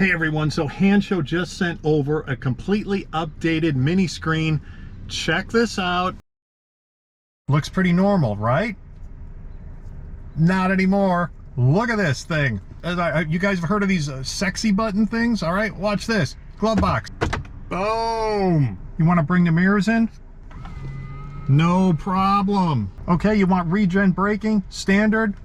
Hey everyone, so Handshow just sent over a completely updated mini screen. Check this out. Looks pretty normal, right? Not anymore. Look at this thing. You guys have heard of these sexy button things? All right, watch this. Glove box. Boom. You want to bring the mirrors in? No problem. Okay, you want regen braking? Standard?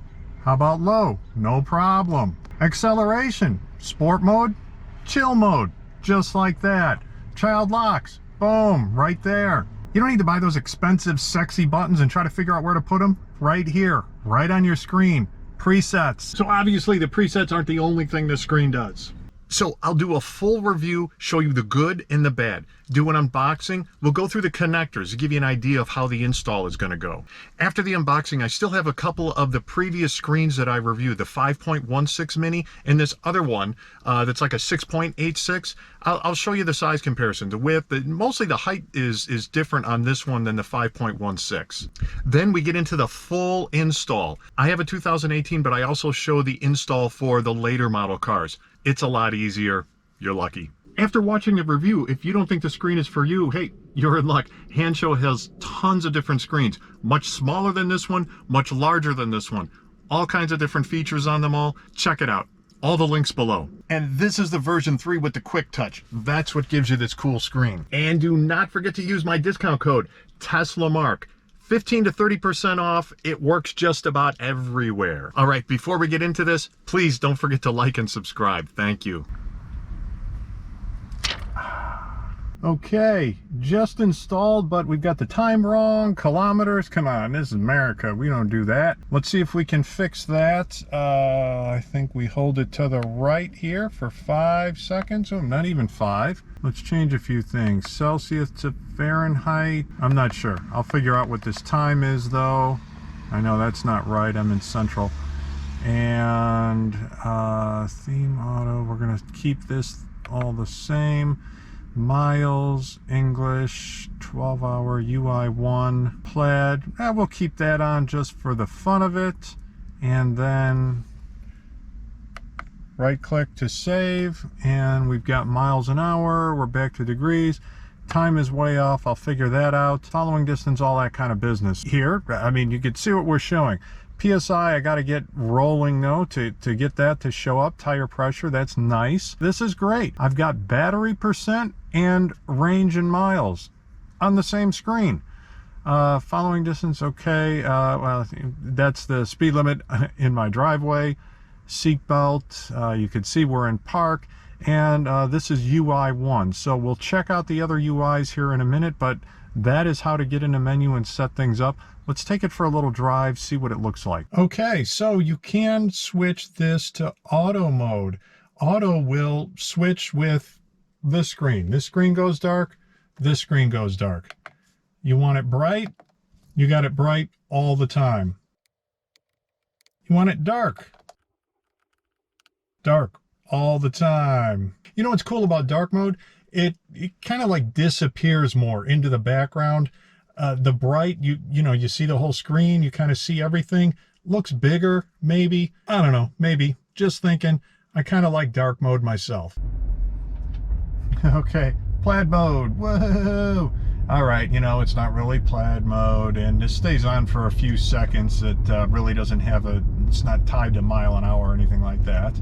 How about low? No problem. Acceleration? Sport mode? Chill mode? Just like that. Child locks? Boom, right there. You don't need to buy those expensive, sexy buttons and try to figure out where to put them. Right here, right on your screen. Presets. So obviously the presets aren't the only thing this screen does. So I'll do a full review, show you the good and the bad. Do an unboxing. We'll go through the connectors to give you an idea of how the install is going to go. After the unboxing, I still have a couple of the previous screens that I reviewed, the 5.16 mini and this other one that's like a 6.86. I'll show you the size comparison. The width, mostly the height is different on this one than the 5.16. Then we get into the full install. I have a 2018, but I also show the install for the later model cars. It's a lot easier. You're lucky. After watching the review, if you don't think the screen is for you, hey, you're in luck. Handshow has tons of different screens. Much smaller than this one, much larger than this one. All kinds of different features on them all. Check it out. All the links below. And this is the version 3 with the quick touch. That's what gives you this cool screen. And do not forget to use my discount code, TESLAMARK. 15 to 30% off. It works just about everywhere. All right, before we get into this, please don't forget to like and subscribe. Thank you. Okay, just installed, but we've got the time wrong. Kilometers, come on, this is America. We don't do that. Let's see if we can fix that. I think we hold it to the right here for 5 seconds. Oh, not even 5. Let's change a few things. Celsius to Fahrenheit. I'm not sure. I'll figure out what this time is, though. I know that's not right. I'm in Central. And theme auto. We're going to keep this all the same. Miles, English, 12-hour, UI1, plaid. We'll keep that on just for the fun of it. And then right-click to save. And we've got miles an hour. We're back to degrees. Time is way off. I'll figure that out. Following distance, all that kind of business. Here, I mean, you can see what we're showing. PSI, I got to get rolling though to get that to show up. Tire pressure, that's nice. This is great. I've got battery percent and range in miles on the same screen. Following distance, okay. Well, that's the speed limit in my driveway. Seat belt, you can see we're in park. And this is UI1. So we'll check out the other UIs here in a minute, but that is how to get in the menu and set things up. Let's take it for a little drive, see what it looks like. Okay, so you can switch this to auto mode. Auto will switch with this screen. This screen goes dark, this screen goes dark. You want it bright? You got it bright all the time. You want it dark? Dark all the time. You know what's cool about dark mode? It kind of like disappears more into the background. The bright, you know, you see the whole screen, you kind of see everything. Looks bigger, maybe. I don't know, maybe. Just thinking. I kind of like dark mode myself. Okay, plaid mode. Whoa! All right, you know, it's not really plaid mode, and this stays on for a few seconds. It really doesn't have it's not tied to mile an hour or anything like that.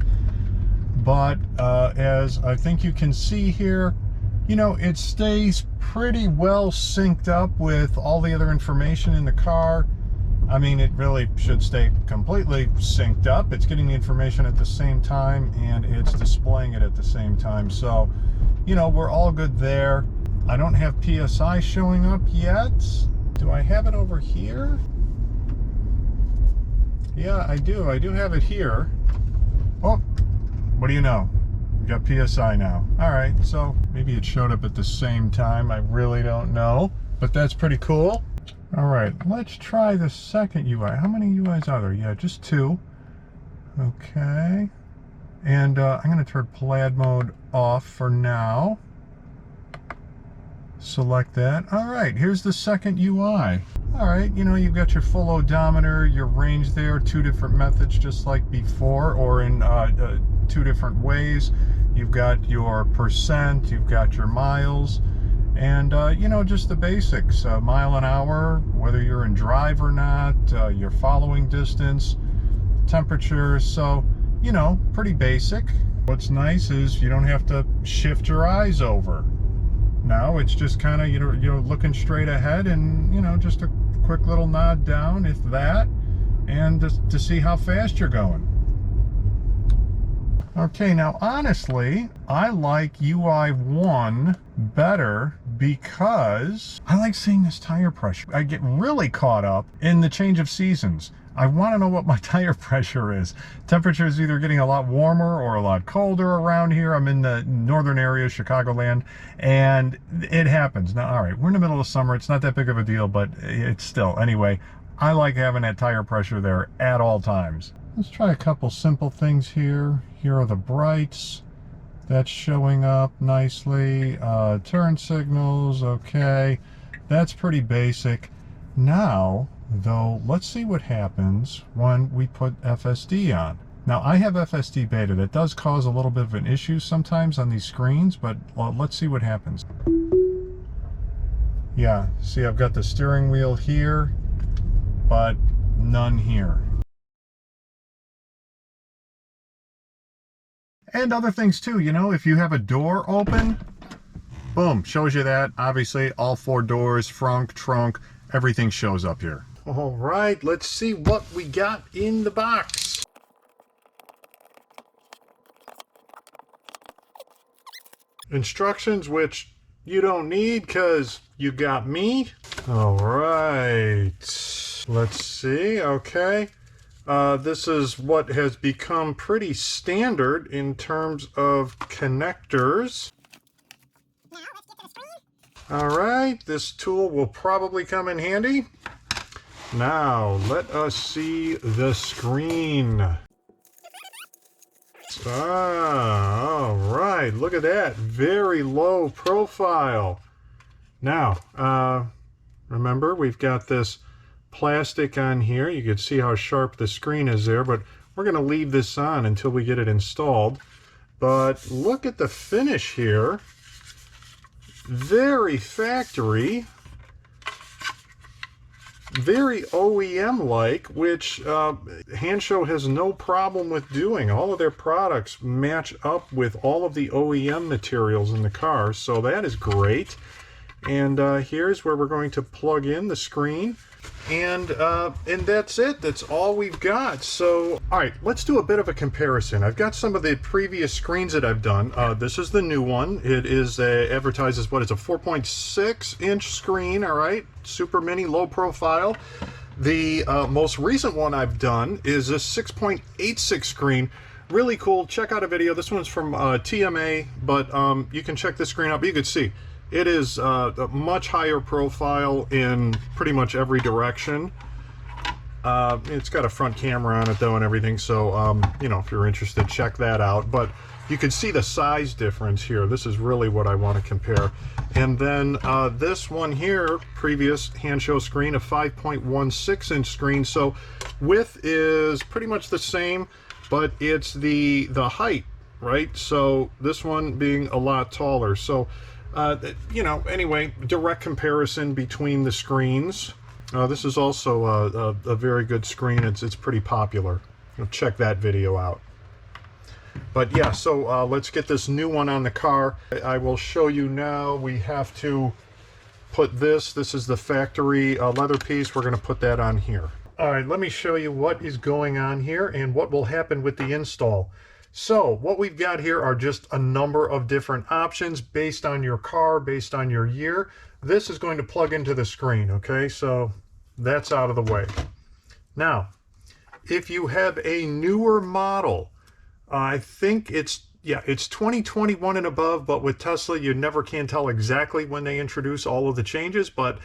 But as I think you can see here, you know, it stays pretty well synced up with all the other information in the car. I mean, it really should stay completely synced up. It's getting the information at the same time and it's displaying it at the same time. So, you know, we're all good there. I don't have PSI showing up yet. Do I have it over here? Yeah, I do. I do have it here. Oh, what do you know? We got PSI now. All right, so maybe it showed up at the same time. I really don't know, but that's pretty cool. All right, let's try the second UI. How many UIs are there? Yeah, just 2. Okay. And I'm going to turn plaid mode off for now. Select that. All right, here's the second UI. All right, you know, you've got your full odometer, your range there, 2 different methods just like before, or in 2 different ways. You've got your percent, you've got your miles, and you know, just the basics. Mile an hour, whether you're in drive or not, your following distance, temperature. So, you know, pretty basic. What's nice is you don't have to shift your eyes over. Now it's just kind of, you're looking straight ahead, and, you know, just a quick little nod down, if that, and just to see how fast you're going. Okay, now honestly, I like UI 1 better because I like seeing this tire pressure. I get really caught up in the change of seasons. I want to know what my tire pressure is. Temperature is either getting a lot warmer or a lot colder around here. I'm in the northern area, Chicagoland, and it happens. Now, all right, we're in the middle of summer. It's not that big of a deal, but it's still. Anyway, I like having that tire pressure there at all times. Let's try a couple simple things here. Here are the brights. That's showing up nicely. Turn signals, okay. That's pretty basic. Now, though, let's see what happens when we put FSD on. Now, I have FSD beta. That does cause a little bit of an issue sometimes on these screens, but well, let's see what happens. Yeah, see, I've got the steering wheel here, but none here. And other things too, you know, if you have a door open, boom, shows you that. Obviously, all 4 doors, front, trunk, everything shows up here. All right, let's see what we got in the box. Instructions, which you don't need because you got me. All right, let's see, okay. This is what has become pretty standard in terms of connectors. Now, let's get to the screen. All right, this tool will probably come in handy. Now, let us see the screen. All right, look at that. Very low profile. Now, remember, we've got this plastic on here. You can see how sharp the screen is there, but we're going to leave this on until we get it installed. But look at the finish here. Very factory, very OEM-like, which Hansho has no problem with doing. All of their products match up with all of the OEM materials in the car, so that is great. And here's where we're going to plug in the screen. And that's it. That's all we've got. So, all right, let's do a bit of a comparison. I've got some of the previous screens that I've done. This is the new one. It is advertised as what is a 4.6-inch screen, all right? Super mini, low profile. The most recent one I've done is a 6.86 screen. Really cool. Check out a video. This one's from TMA, but you can check this screen out. But you can see it is a much higher profile in pretty much every direction. It's got a front camera on it though and everything, so you know, if you're interested, check that out. But you can see the size difference here. This is really what I want to compare. And then this one here, previous Hansho screen, a 5.16-inch screen. So width is pretty much the same, but it's the height, right? So this one being a lot taller. So you know, anyway, direct comparison between the screens. This is also a very good screen. It's pretty popular. Check that video out. But yeah, so let's get this new one on the car. I will show you now. We have to put this is the factory leather piece. We're going to put that on here. All right, let me show you what is going on here and what will happen with the install. So what we've got here are just a number of different options based on your car, based on your year. This is going to plug into the screen, okay? So that's out of the way. Now, if you have a newer model, I think it's 2021 and above, but with Tesla, you never can tell exactly when they introduce all of the changes, but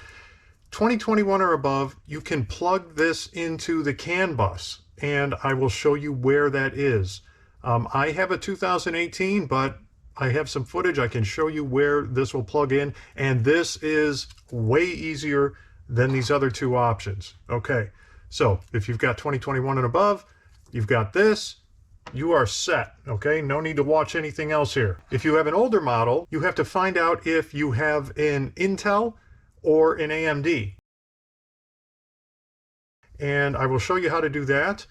2021 or above, you can plug this into the CAN bus, and I will show you where that is. I have a 2018, but I have some footage. I can show you where this will plug in, and this is way easier than these other two options. Okay, so if you've got 2021 and above, you've got this. you are set, okay? No need to watch anything else here. If you have an older model, you have to find out if you have an Intel or an AMD. And I will show you how to do that.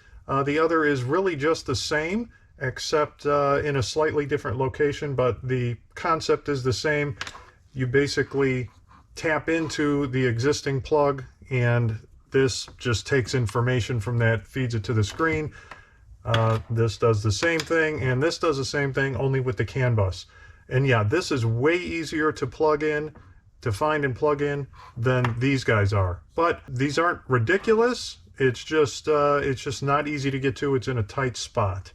The other is really just the same, except in a slightly different location, but the concept is the same. You basically tap into the existing plug, and this just takes information from that, feeds it to the screen. This does the same thing, and this does the same thing, only with the CAN bus. And yeah, this is way easier to plug in, to find and plug in, than these guys are. But these aren't ridiculous. It's just not easy to get to. It's in a tight spot.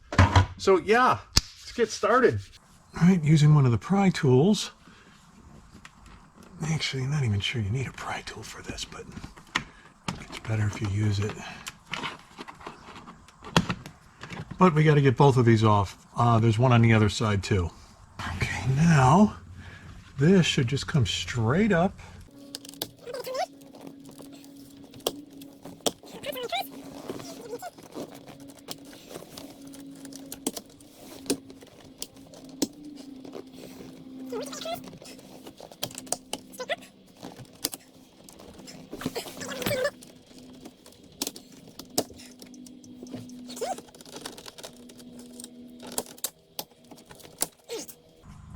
So yeah, let's get started. All right, using one of the pry tools. Actually, I'm not even sure you need a pry tool for this, but it's better if you use it. But we got to get both of these off. There's one on the other side too. Okay, now this should just come straight up.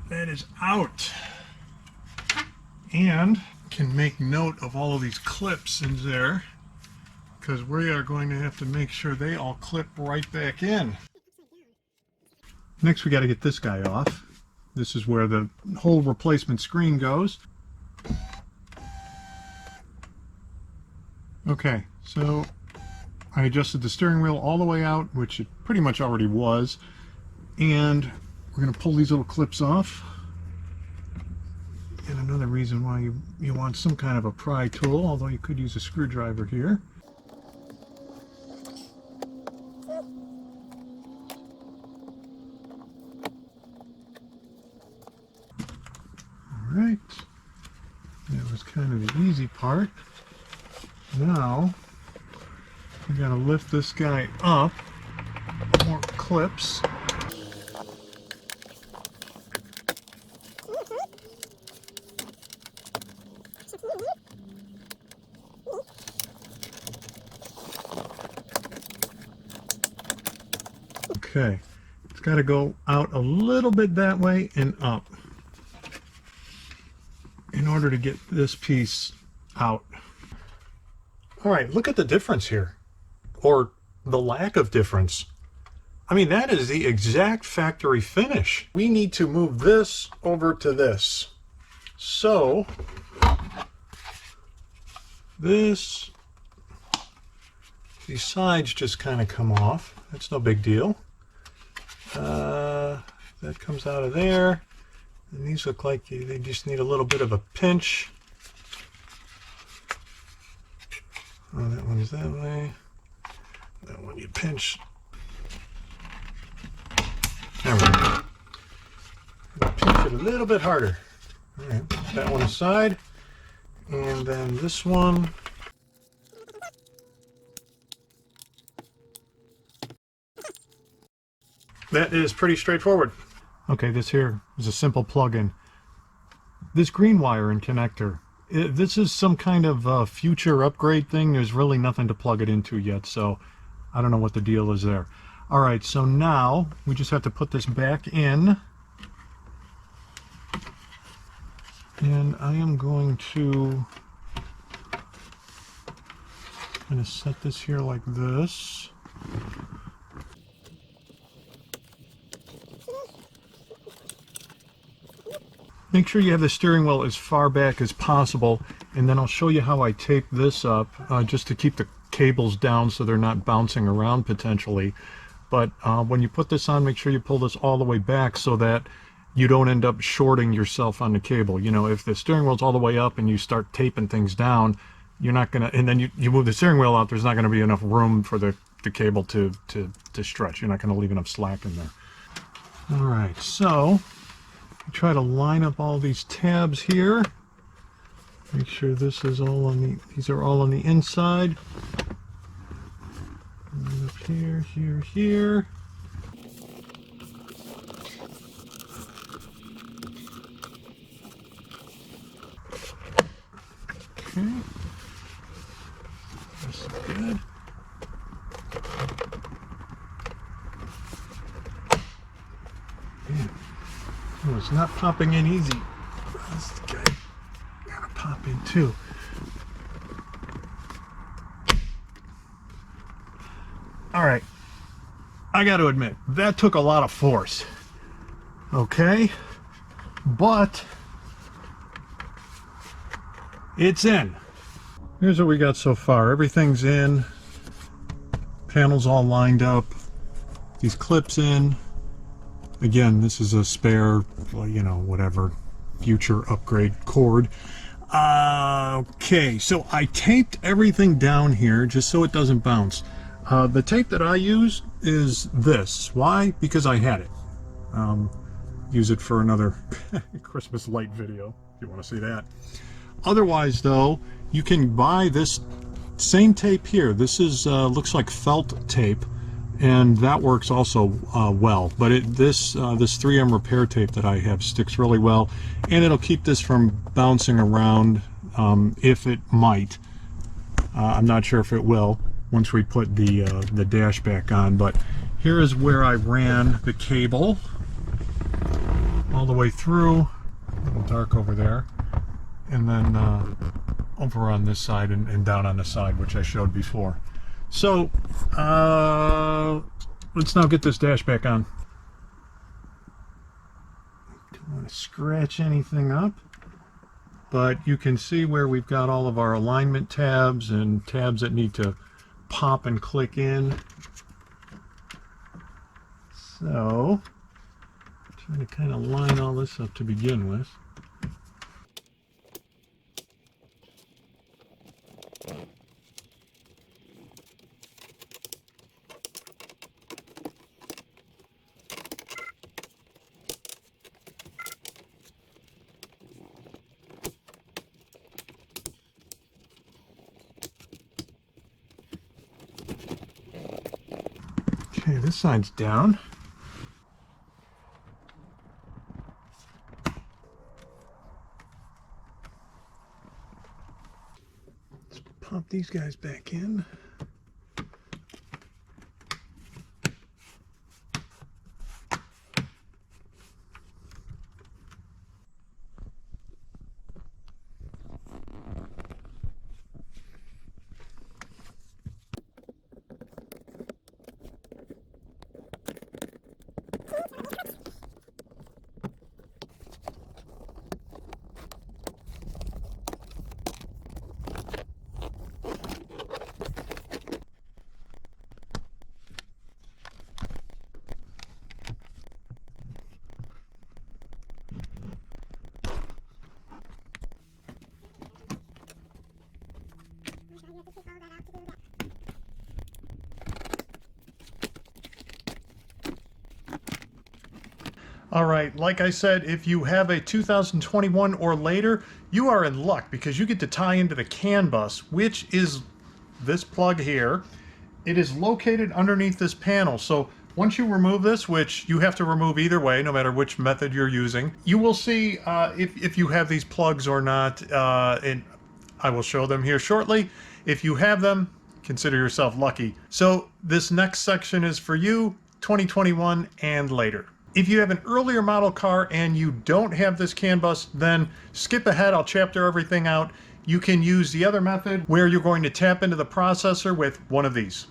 That is out. And can make note of all of these clips in there, because we are going to have to make sure they all clip right back in. Next we got to get this guy off. This is where the whole replacement screen goes. Okay, so I adjusted the steering wheel all the way out, which it pretty much already was, and we're going to pull these little clips off. And another reason why you want some kind of a pry tool, although you could use a screwdriver here. Alright, that was kind of the easy part. Now, we gotta lift this guy up. More clips. Okay, it's got to go out a little bit that way and up in order to get this piece out. All right, look at the difference here, or the lack of difference. I mean, that is the exact factory finish. We need to move this over to this. So these sides just kind of come off. That's no big deal. That comes out of there, and these look like they just need a little bit of a pinch. Oh, that one's that way. That one you pinch. There we go. Pinch it a little bit harder. All right, put that one aside, and then this one. That is pretty straightforward. Okay, this here is a simple plug-in. This green wire and connector, this is some kind of future upgrade thing. There's really nothing to plug it into yet, so I don't know what the deal is there. All right, so now we just have to put this back in. And I am going to kind of set this here like this. Make sure you have the steering wheel as far back as possible, and then I'll show you how I tape this up just to keep the cables down so they're not bouncing around potentially. But when you put this on, make sure you pull this all the way back so that you don't end up shorting yourself on the cable. You know, if the steering wheel's all the way up and you start taping things down, you're not gonna, and then you move the steering wheel out, there's not gonna be enough room for the cable to stretch. You're not gonna leave enough slack in there. All right, so try to line up all these tabs here. Make sure this is all on the, these are all on the inside. And up here, here, here. Okay. This is good. Man, oh, it's not popping in easy. This guy gotta pop in too. All right, I got to admit that took a lot of force. Okay, but it's in. Here's what we got so far. Everything's in. Panels all lined up. These clips in. Again, this is a spare, well, you know, whatever, future upgrade cord. Okay, so I taped everything down here just so it doesn't bounce. The tape that I use is this. Why? Because I had it. Use it for another Christmas light video if you want to see that. Otherwise, though, you can buy this same tape here. This is looks like felt tape, and that works also well. But this 3M repair tape that I have sticks really well, and it'll keep this from bouncing around if it might. I'm not sure if it will once we put the dash back on. But here is where I ran the cable all the way through. A little dark over there, and then over on this side and down on the side, which I showed before. So let's now get this dash back on. Don't want to scratch anything up, but you can see where we've got all of our alignment tabs and tabs that need to pop and click in. So trying to kind of line all this up to begin with. Okay, this side's down. Let's pop these guys back in. All right, like I said, if you have a 2021 or later, you are in luck because you get to tie into the CAN bus, which is this plug here. It is located underneath this panel. So once you remove this, which you have to remove either way, no matter which method you're using, you will see if you have these plugs or not, and I will show them here shortly. If you have them, consider yourself lucky. So this next section is for you, 2021 and later. If you have an earlier model car and you don't have this CAN bus, then skip ahead. I'll chapter everything out. You can use the other method where you're going to tap into the processor with one of these.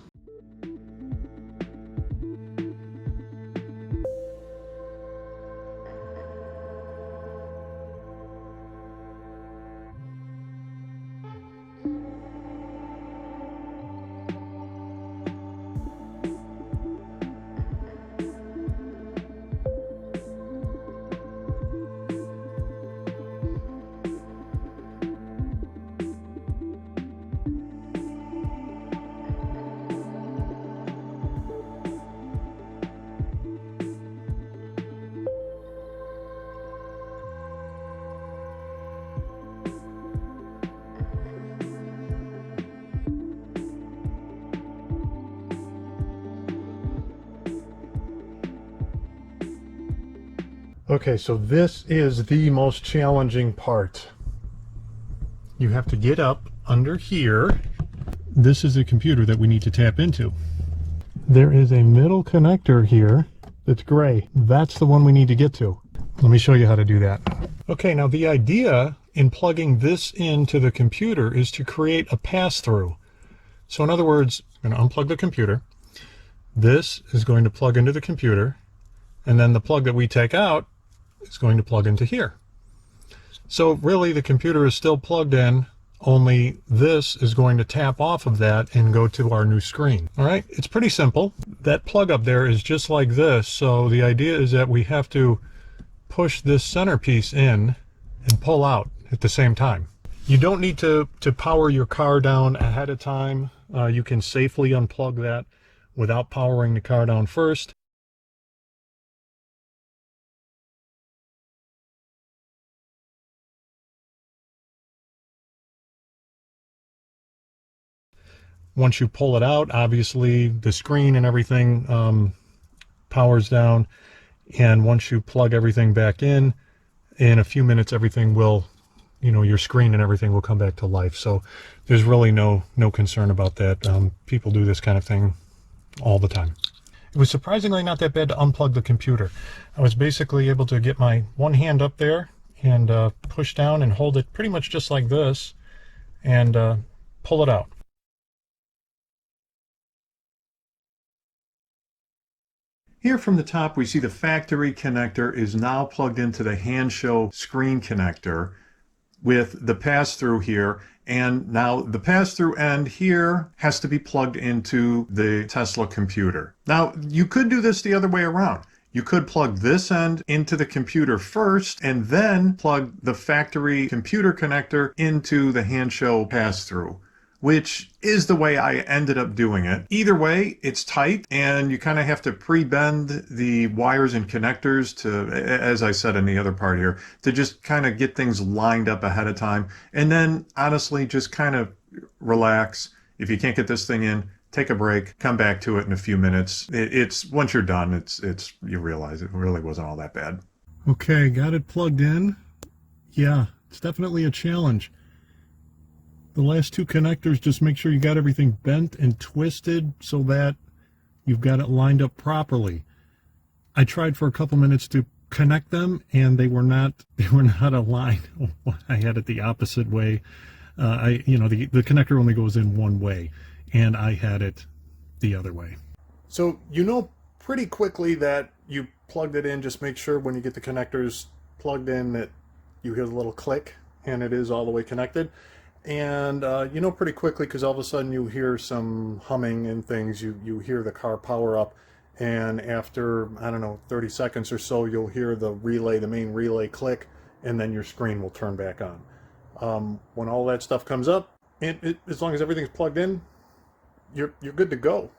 Okay, so this is the most challenging part. you have to get up under here. This is a computer that we need to tap into. There is a middle connector here that's gray. That's the one we need to get to. Let me show you how to do that. Okay, now the idea in plugging this into the computer is to create a pass-through. So in other words, I'm going to unplug the computer. This is going to plug into the computer, and then the plug that we take out is going to plug into here. So really the computer is still plugged in, only this is going to tap off of that and go to our new screen. All right, it's pretty simple. That plug up there is just like this. So the idea is that we have to push this centerpiece in and pull out at the same time. You don't need to power your car down ahead of time. You can safely unplug that without powering the car down first. Once you pull it out, obviously the screen and everything powers down. And once you plug everything back in a few minutes, everything will, your screen and everything will come back to life. So there's really no concern about that. People do this kind of thing all the time. It was surprisingly not that bad to unplug the computer. I was basically able to get my one hand up there and push down and hold it pretty much just like this and pull it out. Here from the top, we see the factory connector is now plugged into the hand show screen connector with the pass-through here. And now the pass-through end here has to be plugged into the Tesla computer. Now, you could do this the other way around. You could plug this end into the computer first and then plug the factory computer connector into the hand show pass-through, which is the way I ended up doing it. Either way, it's tight and you kind of have to pre-bend the wires and connectors to, as I said in the other part here, to just kind of get things lined up ahead of time. And then honestly, just kind of relax. If you can't get this thing in, take a break, come back to it in a few minutes. It's once you're done, you realize it really wasn't all that bad. Okay, got it plugged in. Yeah, it's definitely a challenge. The last two connectors, just make sure you got everything bent and twisted so that you've got it lined up properly. I tried for a couple minutes to connect them and they were not aligned. I had it the opposite way. The connector only goes in one way and I had it the other way. So pretty quickly that you plugged it in. Just make sure when you get the connectors plugged in that you hear the little click and it is all the way connected. And pretty quickly, because all of a sudden you hear some humming and things, you hear the car power up, and after, I don't know, 30 seconds or so, you'll hear the main relay click, and then your screen will turn back on. When all that stuff comes up, as long as everything's plugged in, you're good to go.